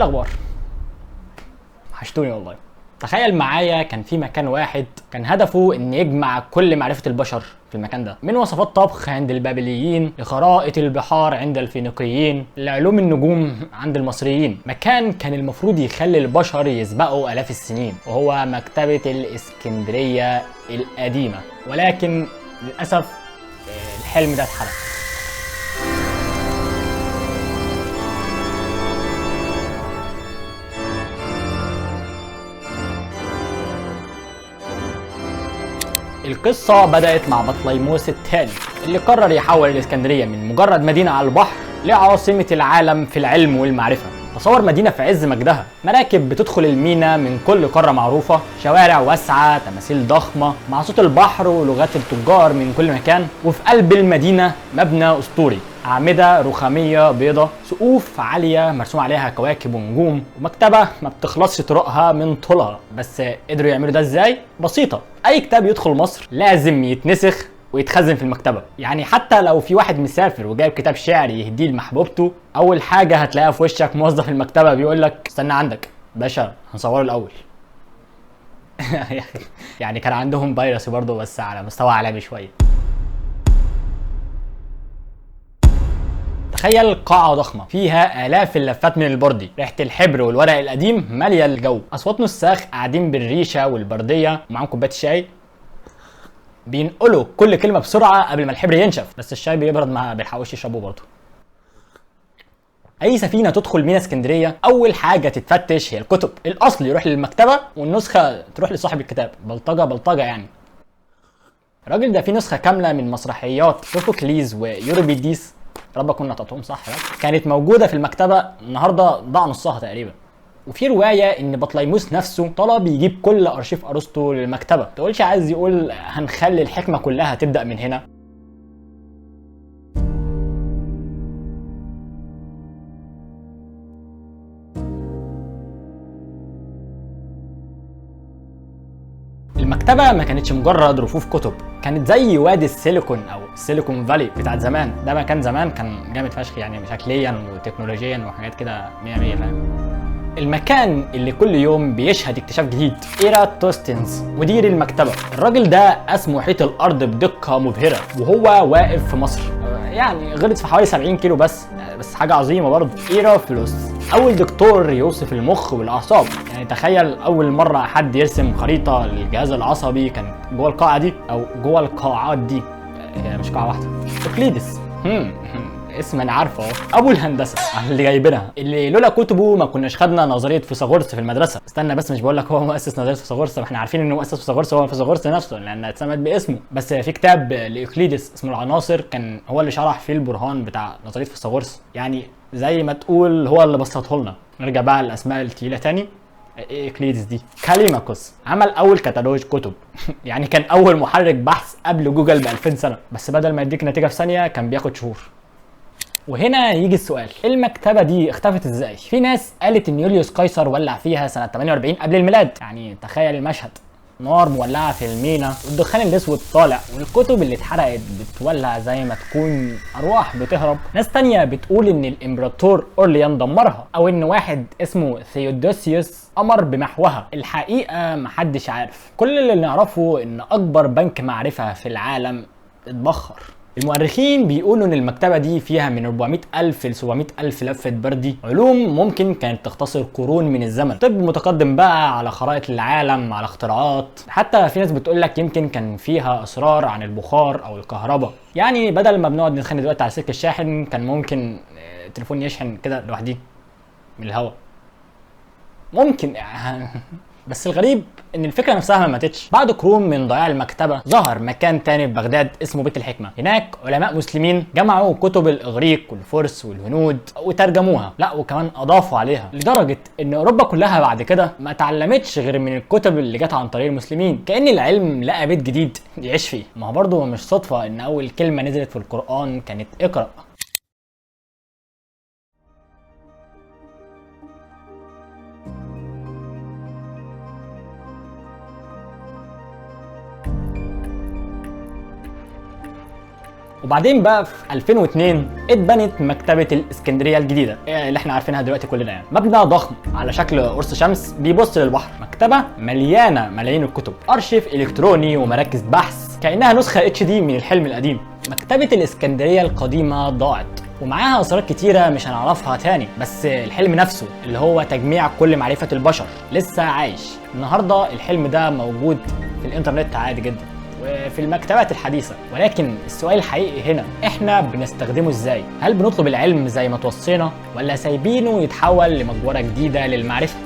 الاخبار؟ وحشتوني والله. تخيل معايا كان في مكان واحد كان هدفه ان يجمع كل معرفة البشر في المكان ده، من وصفات طبخ عند البابليين لخرائط البحار عند الفينيقيين لعلوم النجوم عند المصريين. مكان كان المفروض يخلي البشر يسبقوا آلاف السنين، وهو مكتبة الإسكندرية القديمة. ولكن للأسف الحلم ده اتحرق. القصة بدأت مع بطليموس الثاني اللي قرر يحول الإسكندرية من مجرد مدينة على البحر لعاصمة العالم في العلم والمعرفة. تصور مدينة في عز مجدها، مراكب بتدخل المينا من كل قارة معروفة، شوارع واسعة، تماثيل ضخمة مع صوت البحر ولغات التجار من كل مكان، وفي قلب المدينة مبنى أسطوري، أعمدة رخامية بيضة، سقوف عالية مرسوم عليها كواكب ونجوم، ومكتبة ما بتخلصش طرقها من طولها. بس قدروا يعملوا ده ازاي؟ بسيطة، أي كتاب يدخل مصر لازم يتنسخ ويتخزن في المكتبة. يعني حتى لو في واحد مسافر وجايب كتاب شعر يهديه لمحبوبته، أول حاجة هتلاقيها في وشك موظف المكتبة بيقول لك استنى عندك باشا هنصوره الأول. يعني كان عندهم فيروس برضه بس على مستوى عالمي شوية. تخيل قاعة ضخمة فيها آلاف اللفات من البردي، ريحة الحبر والورق القديم مالية الجو، أصوات نساخ قاعدين بالريشة والبردية ومعاهم كوباية شاي بينقلوا كل كلمة بسرعة قبل ما الحبر ينشف، بس الشاي بيبرد ما بيلحقوش يشربوه برضه. أي سفينة تدخل مينا اسكندرية أول حاجة تتفتش هي الكتب، الأصل يروح للمكتبة والنسخة تروح لصاحب الكتاب. بلطجة بلطجة يعني. الراجل ده فيه نسخة كاملة من مسرحيات سوفوكليز ويوروبيديس، رب اكون نطقتهم صح بقى، كانت موجودة في المكتبة، النهاردة ضاع نصها تقريبا. وفي رواية ان بطليموس نفسه طلب يجيب كل ارشيف ارسطو للمكتبة. تقولش عايز يقول هنخلي الحكمة كلها تبدأ من هنا؟ المكتبة ما كانتش مجرد رفوف كتب، كانت زي وادي السيليكون او السيليكون فالي بتاعت زمان. ده مكان زمان كان جامد فشخ يعني، شكليا وتكنولوجيا وحاجات كده 100 100 فاهم. المكان اللي كل يوم بيشهد اكتشاف جديد. إيراتوستينز مدير المكتبة، الراجل ده قاس محيط الارض بدقة مبهرة وهو واقف في مصر. يعني غلط في حوالي 70 كيلو بس حاجة عظيمة برضه. إيرافلوس أول دكتور يوصف المخ والأعصاب. يعني تخيل أول مرة حد يرسم خريطة للجهاز العصبي كانت جوه القاعة دي أو جوه القاعات دي، هي مش قاعة واحدة. إقليدس اسم انا عارفه اهو، ابو الهندسه اللي جايبينها، اللي لولا كتبه ما كناش خدنا نظريه فيثاغورس في المدرسه. استنى بس، مش بقول لك هو مؤسس نظريه فيثاغورس، ما احنا عارفين انه مؤسس فيثاغورس هو فيثاغورس نفسه لان اتسمت باسمه. بس في كتاب لاقليدس اسمه العناصر كان هو اللي شرح فيه البرهان بتاع نظريه فيثاغورس، يعني زي ما تقول هو اللي بسطه لنا. نرجع بقى للاسماء التقيله تاني. اقليدس دي. كاليماكوس عمل اول كتالوج كتب. يعني كان اول محرك بحث قبل جوجل ب 2000 سنه، بس بدل ما يديك نتيجه في ثانيه كان بياخد شهور. وهنا يجي السؤال، المكتبة دي اختفت ازاي؟ في ناس قالت ان يوليوس قيصر ولع فيها سنة 48 قبل الميلاد. يعني تخيل المشهد، نار مولعة في المينا والدخان الاسود طالع والكتب اللي اتحرقت بتولع زي ما تكون ارواح بتهرب. ناس تانية بتقول ان الامبراطور اورليان دمرها، او ان واحد اسمه ثيودوسيوس امر بمحوها. الحقيقة محدش عارف. كل اللي نعرفه ان اكبر بنك معرفة في العالم اتبخر. المؤرخين بيقولوا ان المكتبة دي فيها من 400,000 ل 700,000 لفة بردي، علوم ممكن كانت تختصر قرون من الزمن، طب متقدم بقى على خرائط العالم، على اختراعات، حتى في ناس بتقول لك يمكن كان فيها اسرار عن البخار او الكهرباء. يعني بدل ما بنقعد نتخانق دلوقتي على سلك الشاحن كان ممكن التليفون يشحن كده لوحده من الهواء ممكن. بس الغريب ان الفكره نفسها ما ماتتش. بعد قرون من ضياع المكتبه ظهر مكان تاني في بغداد اسمه بيت الحكمه. هناك علماء مسلمين جمعوا كتب الاغريق والفرس والهنود وترجموها، لا وكمان اضافوا عليها، لدرجه ان اوروبا كلها بعد كده ما اتعلمتش غير من الكتب اللي جت عن طريق المسلمين. كأن العلم لقى بيت جديد يعيش فيه. ما هو برضه مش صدفه ان اول كلمه نزلت في القران كانت اقرأ. وبعدين بقى في 2002 اتبنت مكتبة الاسكندرية الجديدة اللي احنا عارفينها دلوقتي كلنا، يعني مبنى ضخم على شكل قرص شمس بيبص للبحر، مكتبة مليانة ملايين الكتب، ارشيف الكتروني ومراكز بحث، كأنها نسخة HD من الحلم القديم. مكتبة الاسكندرية القديمة ضاعت ومعاها اسرار كتيرة مش هنعرفها تاني، بس الحلم نفسه اللي هو تجميع كل معرفة البشر لسه عايش. النهاردة الحلم ده موجود في الانترنت عادي جدا وفي المكتبات الحديثة، ولكن السؤال الحقيقي هنا احنا بنستخدمه ازاي؟ هل بنطلب العلم زي ما توصينا ولا سايبينه يتحول لمجبرة جديدة للمعرفة؟